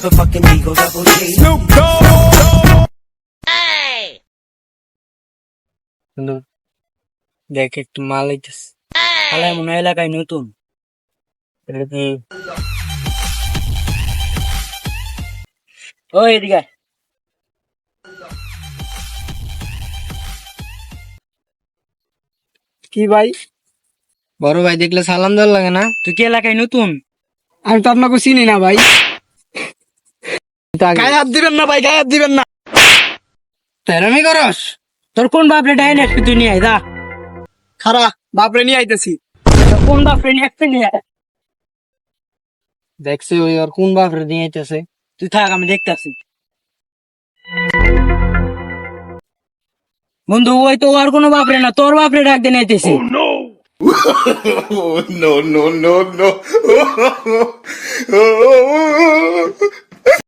motherfucking Eagle Double G. বন্ধু দেখ একটু মাল আইতেছে আলাই মনে হয় এলাকায় নতুন এটা কি ওই এদিকে আয়। কি ভাই? বড় ভাই দেখলে সালাম দেওয়ার লাগে না? তুই কি এলাকায় নতুন? আমি তো আপনাকে চিনি না ভাই। তুই তো আগে গায়ে হাত দিবেন না ভাই, গায়ে হাত দিবেন না। তেরামি করস? তোর কোন বাপরে ডাইন একটু তুই নিয়ে আয় যা। খারা বাপরে নিয়ে আইতেছি। তোর কোন বাপরে নিয়ে একটু নিয়ে আয়। দেখছি ওই ওর কোন বাপরে নিয়ে আইতেছে। তুই থাক আমি দেখতেছি। বন্ধু ওই তো আর কোনো বাপরে না, তোর বাপরে ডাক দিয়ে নিতেছি। Oh no no no no!